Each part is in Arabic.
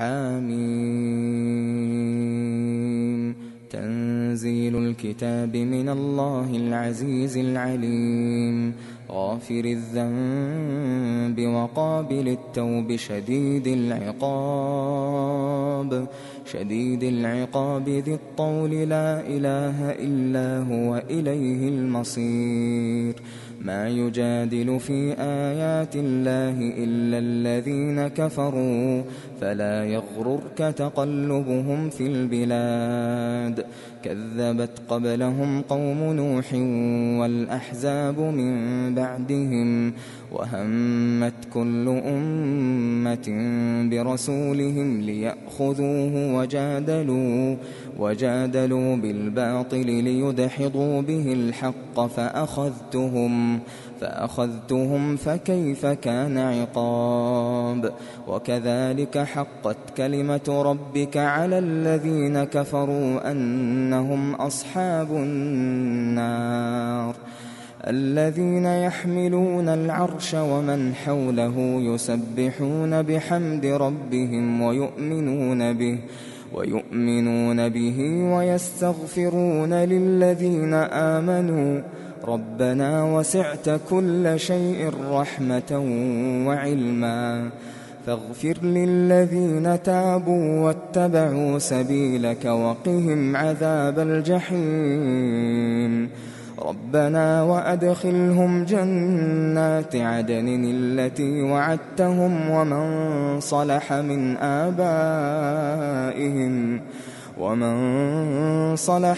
حميم. تنزيل الكتاب من الله العزيز العليم، غافر الذنب وقابل التوب شديد العقاب ذي الطول، لا إله إلا هو إليه المصير. ما يجادل في آيات الله إلا الذين كفروا، فلا يغررك تقلبهم في البلاد. كذبت قبلهم قوم نوح والأحزاب من بعدهم، وهمت كل أمة برسولهم ليأخذوه، وجادلوا بالباطل ليدحضوا به الحق، فأخذتهم فكيف كان عقاب. وكذلك حقت كلمة ربك على الذين كفروا أنهم أصحاب النار. الذين يحملون العرش ومن حوله يسبحون بحمد ربهم ويؤمنون به ويستغفرون للذين آمنوا ربنا وسعت كل شيء رحمة وعلما، فاغفر للذين تابوا واتبعوا سبيلك وقهم عذاب الجحيم. ربنا وأدخلهم جنات عدن التي وعدتهم ومن صلح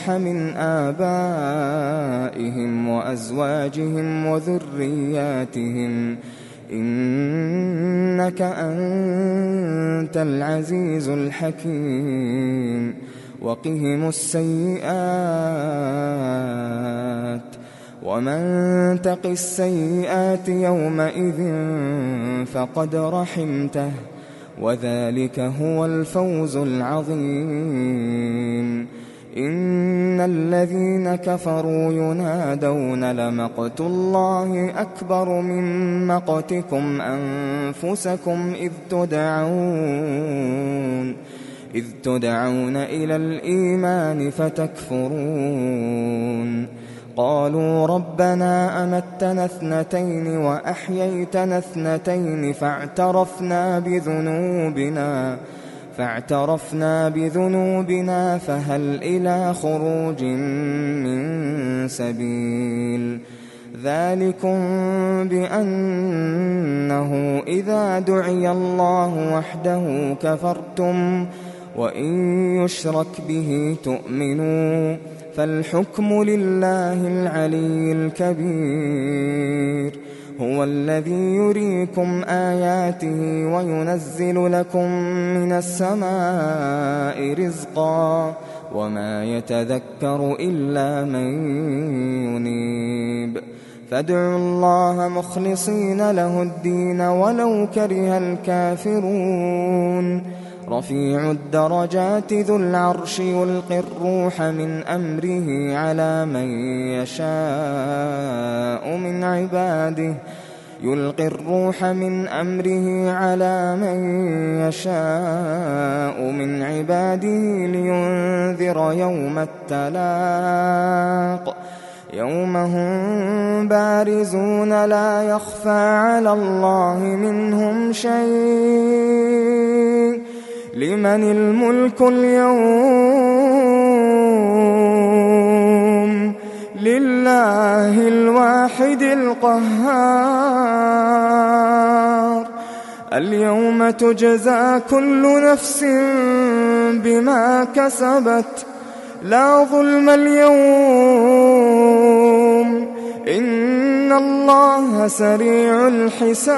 من آبائهم وأزواجهم وذرياتهم، إنك أنت العزيز الحكيم. وقهم السيئات، ومن تق السيئات يومئذ فقد رحمته، وذلك هو الفوز العظيم. إن الذين كفروا ينادون لمقت الله أكبر من مقتكم أنفسكم إذ تدعون إلى الإيمان فتكفرون. قالوا ربنا أمتنا اثنتين وأحييتنا اثنتين فاعترفنا بذنوبنا فهل إلى خروج من سبيل. ذلكم بأنه إذا دعي الله وحده كفرتم، وإن يشرك به تؤمنوا، فالحكم لله العلي الكبير. هو الذي يريكم آياته وينزل لكم من السماء رزقا، وما يتذكر إلا من ينيب. فادعوا الله مخلصين له الدين ولو كره الكافرون. رفيع الدرجات ذو العرش يلقي الروح من أمره على من يشاء من عباده لينذر يوم التلاق، يوم هم بارزون لا يخفى على الله منهم شيء. لمن الملك اليوم؟ لله الواحد القهار. اليوم تجزى كل نفس بما كسبت، لا ظلم اليوم، إن الله سريع الحساب.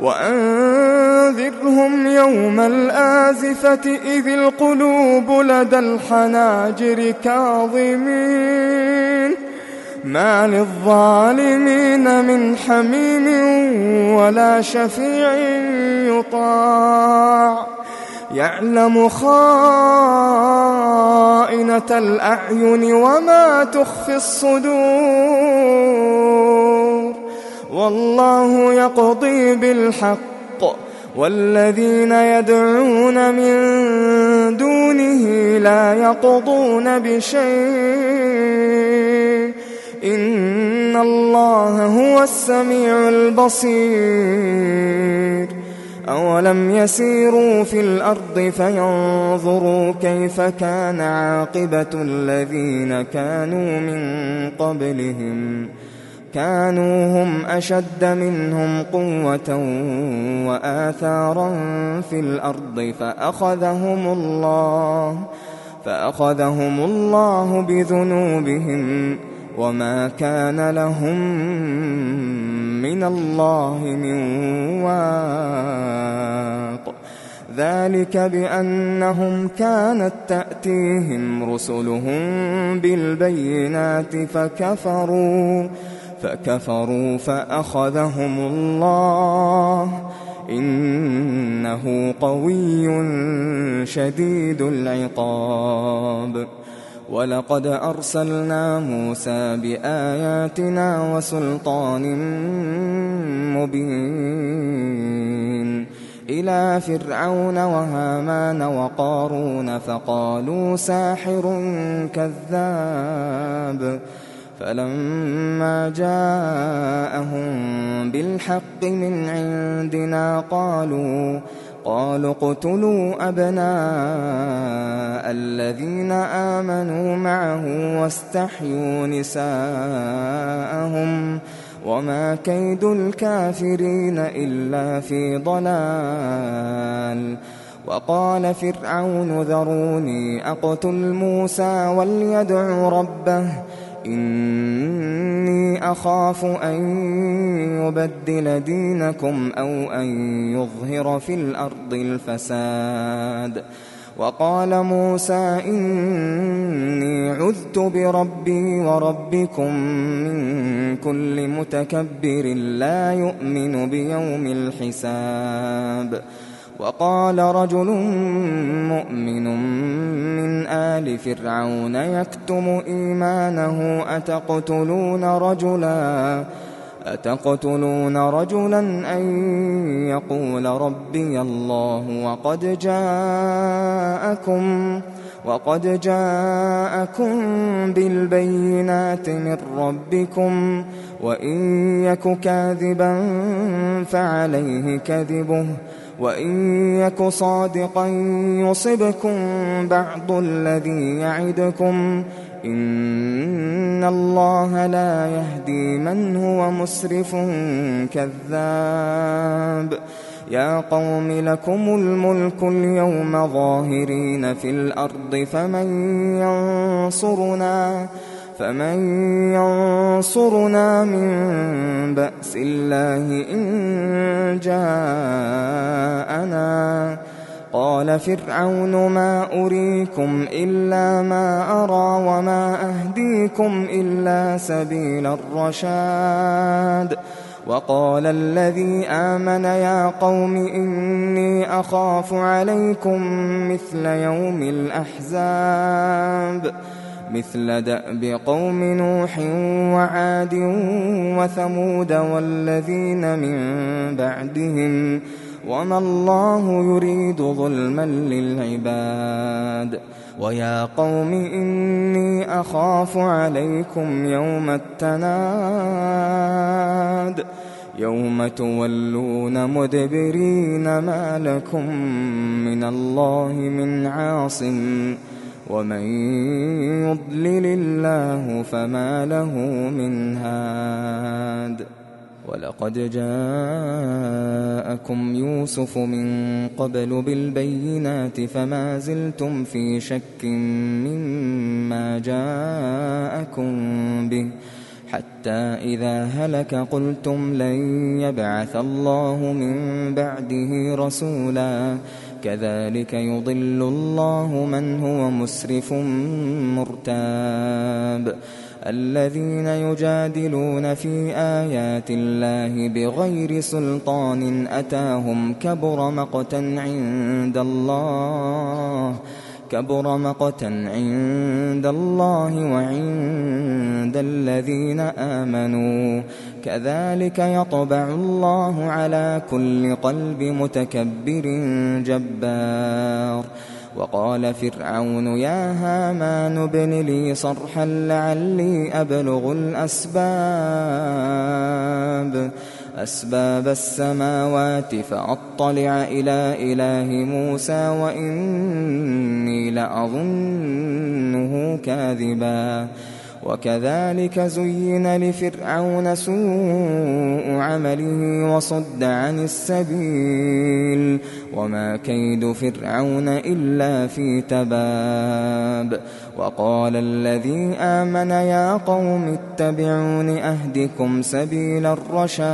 وأنذرهم يوم الآزفة إذ القلوب لدى الحناجر كاظمين، ما للظالمين من حميم ولا شفيع يطاع، يعلم خائنة الأعين وما تخفي الصدور. والله يقضي بالحق بالحق والذين يدعون من دونه لا يقضون بشيء إن الله هو السميع البصير أولم يسيروا في الأرض فينظروا كيف كان عاقبة الذين كانوا من قبلهم كانوا هم أشد منهم قوة وآثارا في الأرض فأخذهم الله بذنوبهم وما كان لهم من الله من واق ذلك بأنهم كانت تأتيهم رسلهم بالبينات فكفروا فأخذهم الله إنه قوي شديد العقاب ولقد أرسلنا موسى بآياتنا وسلطان مبين إلى فرعون وهامان وقارون فقالوا ساحر كذاب فلما جاءهم بالحق من عندنا قالوا اقتلوا أبناء الذين آمنوا معه واستحيوا نساءهم وما كيد الكافرين إلا في ضلال وقال فرعون ذروني أقتل موسى وليدع ربه إني أخاف أن يبدل دينكم أو أن يظهر في الأرض الفساد وقال موسى إني عذت بربي وربكم من كل متكبر لا يؤمن بيوم الحساب وقال رجل مؤمن من آل فرعون يكتم إيمانه أتقتلون رجلا أن يقول ربي الله وقد جاءكم بالبينات من ربكم وإن يك كاذبا فعليه كذبه وإن يك صادقا يصبكم بعض الذي يعدكم إن الله لا يهدي من هو مسرف كذاب يا قوم لكم الملك اليوم ظاهرين في الأرض فمن ينصرنا من بأس الله إن جاءنا قال فرعون ما أريكم إلا ما أرى وما أهديكم إلا سبيل الرشاد وقال الذي آمن يا قوم إني أخاف عليكم مثل يوم الأحزاب مثل دأب قوم نوح وعاد وثمود والذين من بعدهم وما الله يريد ظلما للعباد ويا قوم إني أخاف عليكم يوم التناد يوم تولون مدبرين ما لكم من الله من عاصم ومن يضلل الله فما له من هاد ولقد جاءكم يوسف من قبل بالبينات فما زلتم في شك مما جاءكم به حتى إذا هلك قلتم لن يبعث الله من بعده رسولا كذلك يضل الله من هو مسرف مرتاب الذين يجادلون في آيات الله بغير سلطان أتاهم كبر مقتا عند الله وعند الذين آمنوا كذلك يطبع الله على كل قلب متكبر جبار. وقال فرعون يا هامان ابن لي صرحا لعلي أبلغ أسباب السماوات فأطلع إلى إله موسى وإني لأظنه كاذبا. وكذلك زين لفرعون سوء عمله وصد عن السبيل وما كيد فرعون إلا في تباب. وقال الذي آمن يا قوم اتبعون أهدكم سبيل الرشاد.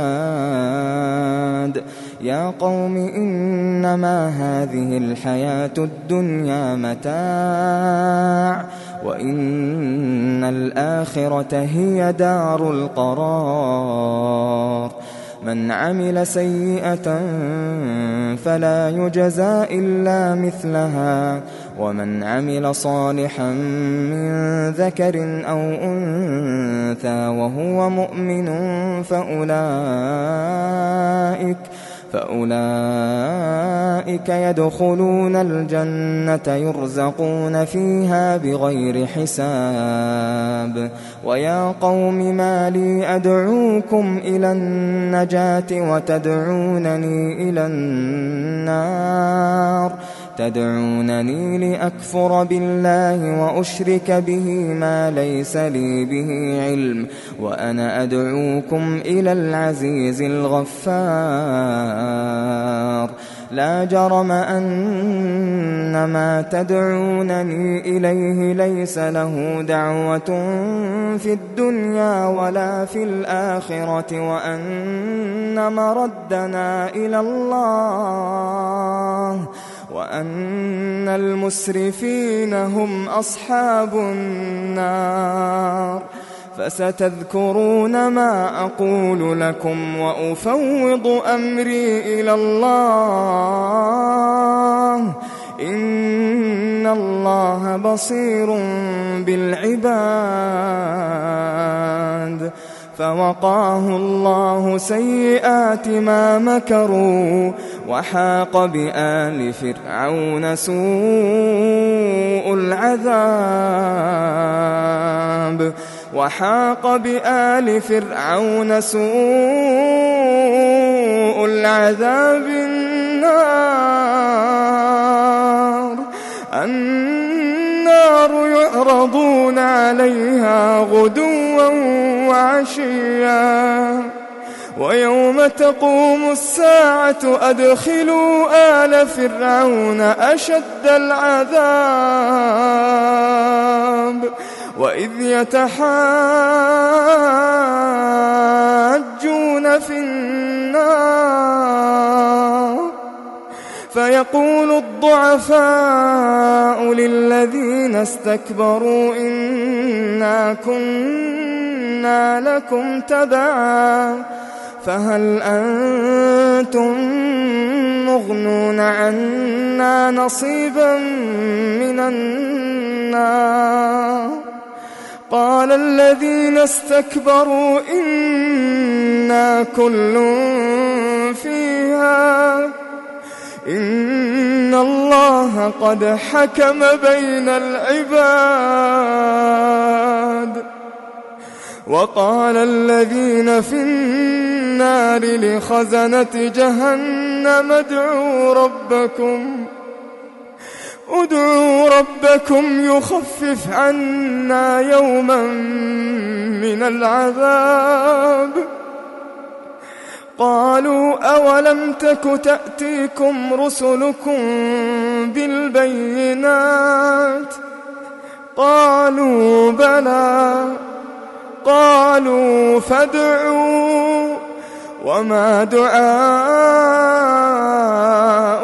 يا قوم إنما هذه الحياة الدنيا متاع وإن الآخرة هي دار القرار. من عمل سيئة فلا يجزى إلا مثلها ومن عمل صالحا من ذكر أو أنثى وهو مؤمن فأولئك يدخلون الجنة يرزقون فيها بغير حساب. ويا قوم ما لي أدعوكم إلى النجاة وتدعونني إلى النار تدعونني لأكفر بالله وأشرك به ما ليس لي به علم وأنا أدعوكم إلى العزيز الغفار. لا جرم أن ما تدعونني إليه ليس له دعوة في الدنيا ولا في الآخرة وأن مردنا إلى الله وأن المسرفين هم أصحاب النار. فستذكرون ما أقول لكم وأفوض أمري إلى الله إن الله بصير بالعباد. فوقاه الله سيئات ما مكروا وحاق بآل فرعون سوء العذاب النار يعرضون عليها غدوا وعشيا ويوم تقوم الساعة أدخلوا آل فرعون أشد العذاب. وإذ يتحاجون في النار فيقول الضعفاء للذين استكبروا إنا كنا لكم تبعا فهل أنتم مغنون عنا نصيبا من النار. قال الذين استكبروا إنا كل فيها إن الله قد حكم بين العباد. وقال الذين في النار لخزنة جهنم ادعوا ربكم يخفف عنا يوما من العذاب. قالوا أولم تك تأتيكم رسلكم بالبينات قالوا بلى قالوا فادعوا وما دعاء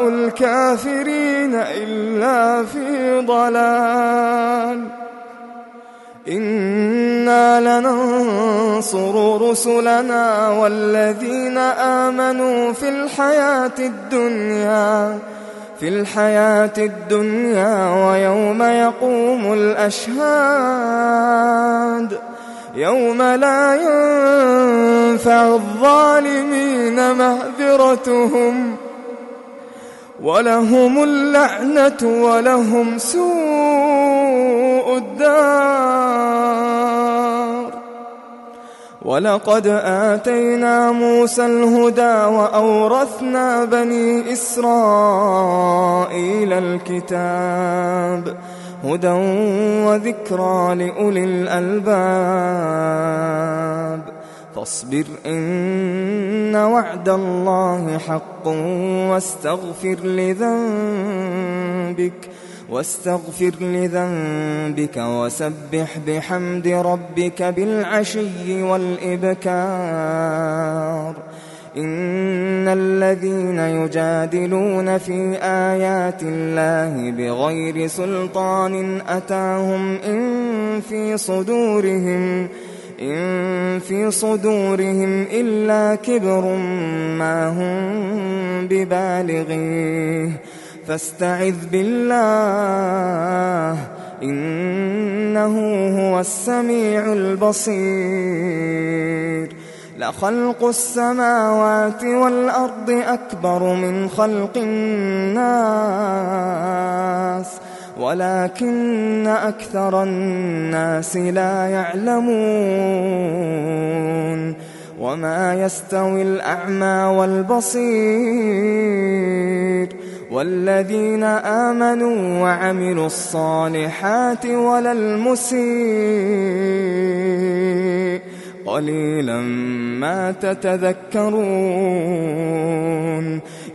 الكافرين إلا في ضلال. إنا لننصر رسلنا والذين آمنوا في الحياة الدنيا ويوم يقوم الأشهاد. يوم لا ينفع الظالمين معذرتهم ولهم اللعنة ولهم سوء الدار. ولقد آتينا موسى الهدى وأورثنا بني إسرائيل الكتاب هدى وذكرى لأولي الألباب. فاصبر إن وعد الله حق واستغفر لذنبك وسبح بحمد ربك بالعشي والإبكار. إن الذين يجادلون في آيات الله بغير سلطان أتاهم إن في صدورهم إلا كبر ما هم ببالغيه فاستعذ بالله إنه هو السميع البصير. لخلق السماوات والأرض أكبر من خلق الناس ولكن أكثر الناس لا يعلمون. وما يستوي الأعمى والبصير والذين آمنوا وعملوا الصالحات ولا المسيء قليلا ما تتذكرون.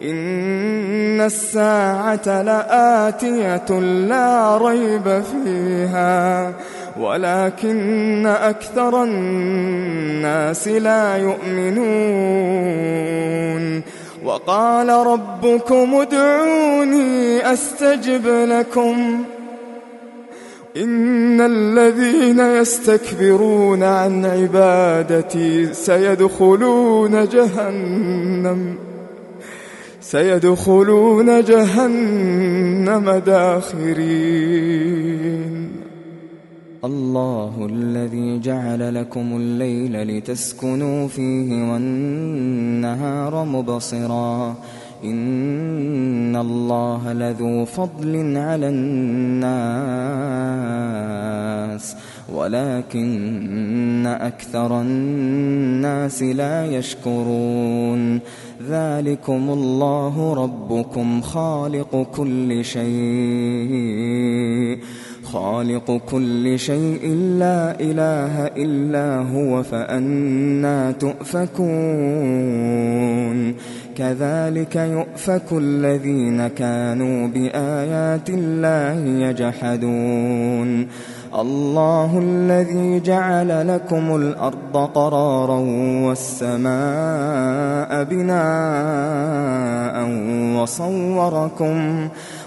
إن الساعة لآتية لا ريب فيها ولكن أكثر الناس لا يؤمنون. وقال ربكم ادعوني أستجب لكم إن الذين يستكبرون عن عبادتي سيدخلون جهنم داخرين. الله الذي جعل لكم الليل لتسكنوا فيه والنهار مبصرا إن الله لذو فضل على الناس ولكن أكثر الناس لا يشكرون. ذلكم الله ربكم خالق كل شيء لا إله إلا هو فأنى تؤفكون. كذلك يؤفك الذين كانوا بآيات الله يجحدون. الله الذي جعل لكم الأرض قرارا والسماء بناء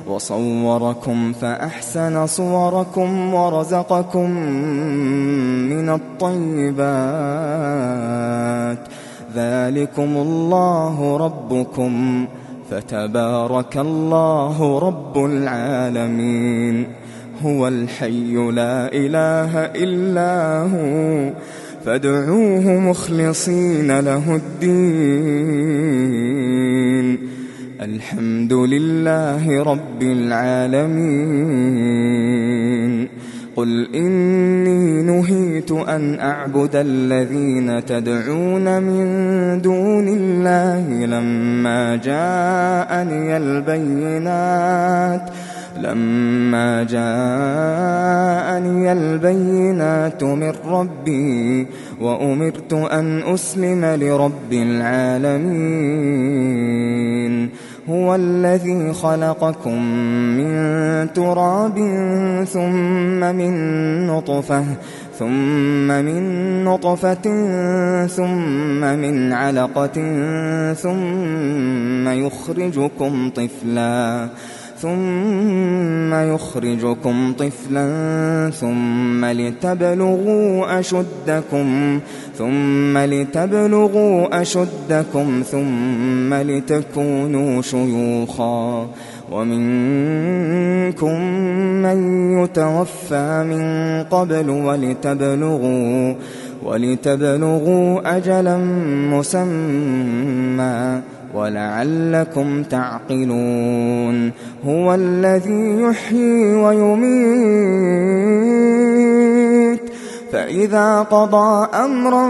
وصوركم فأحسن صوركم ورزقكم من الطيبات. ذلكم الله ربكم فتبارك الله رب العالمين. هو الحي لا إله إلا هو فادعوه مخلصين له الدين. الحمد لله رب العالمين. قل إني نهيت أن أعبد الذين تدعون من دون الله لما جاءني البينات من ربي وأمرت أن أسلم لرب العالمين. هو الذي خلقكم من تراب ثم من نطفة ثم من علقة ثم يخرجكم طفلا ثم لتبلغوا أشدكم ثم لتكونوا شيوخا. ومنكم من يتوفى من قبل ولتبلغوا أجلا مسمى ولعلكم تعقلون هو الذي يحيي ويميت فإذا قضى أمرا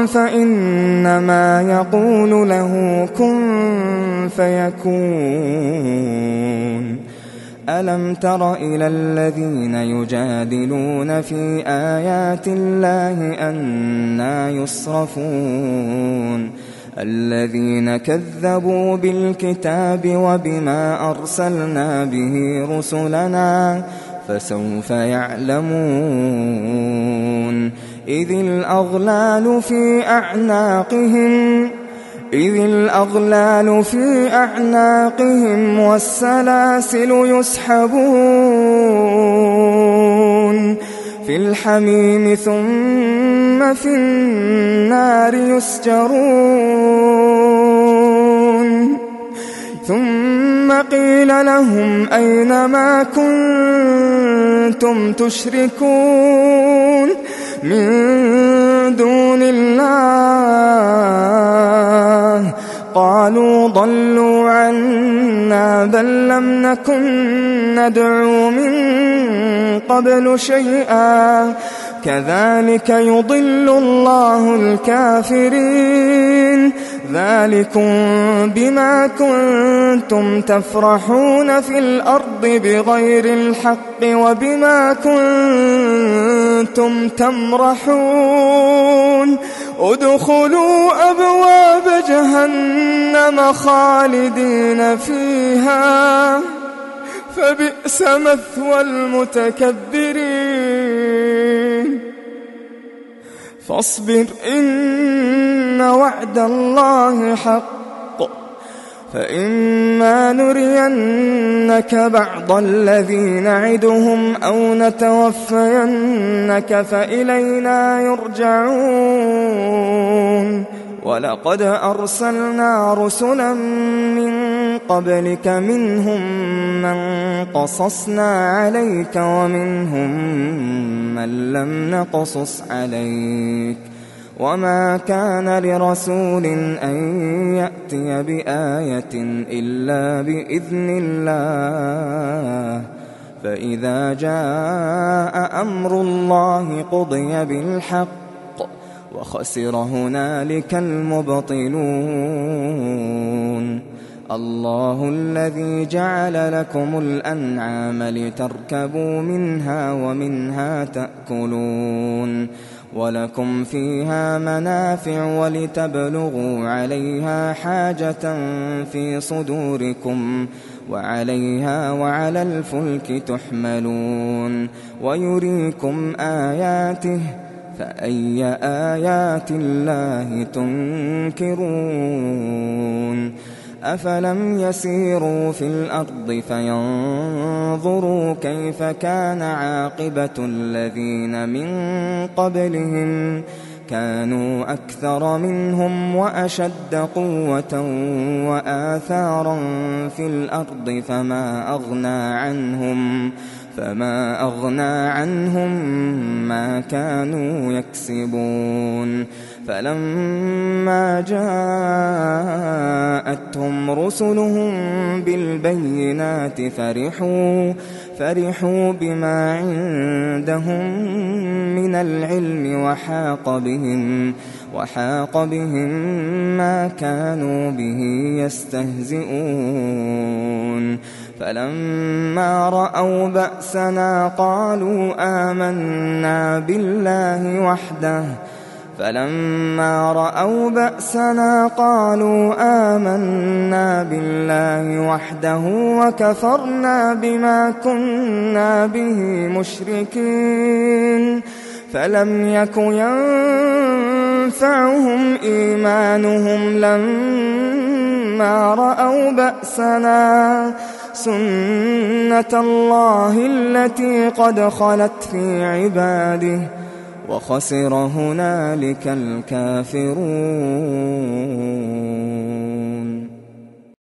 فإنما يقول له كن فيكون ألم تر إلى الذين يجادلون في آيات الله أنى يصرفون الذين كذبوا بالكتاب وبما أرسلنا به رسلنا فسوف يعلمون إذ الأغلال في أعناقهم والسلاسل يسحبون في الحميم ثم في النار يسجرون ثم قيل لهم أين ما كنتم تشركون من دون الله قالوا ضلوا عنا بل لم نكن ندعو من قبل شيئا كذلك يضل الله الكافرين ذلكم بما كنتم تفرحون في الأرض بغير الحق وبما كنتم تمرحون ادخلوا أبواب جهنم خالدين فيها فبئس مثوى المتكبرين فاصبر إن وعد الله حق فإما نرينك بعض الذي نعدهم أو نتوفينك فإلينا يرجعون ولقد أرسلنا رسلا من قبلك منهم من قصصنا عليك ومنهم من لم نقصص عليك وما كان لرسول أن يأتي بآية إلا بإذن الله فإذا جاء أمر الله قضي بالحق وخسر هنالك المبطلون الله الذي جعل لكم الأنعام لتركبوا منها ومنها تأكلون ولكم فيها منافع ولتبلغوا عليها حاجة في صدوركم وعليها وعلى الفلك تحملون ويريكم آياته فأي آيات الله تنكرون أفلم يسيروا في الأرض فينظروا كيف كان عاقبة الذين من قبلهم كانوا أكثر منهم وأشد قوة وآثارا في الأرض فما أغنى عنهم ما كانوا يكسبون فلما جاءتهم رسلهم بالبينات فرحوا بما عندهم من العلم وحاق بهم ما كانوا به يستهزئون فلما رأوا بأسنا قالوا آمنا بالله وحده وكفرنا بما كنا به مشركين فلم يك ينفعهم إيمانهم لما رأوا بأسنا سنة الله التي قد خلت في عباده وخسر هنالك الكافرون.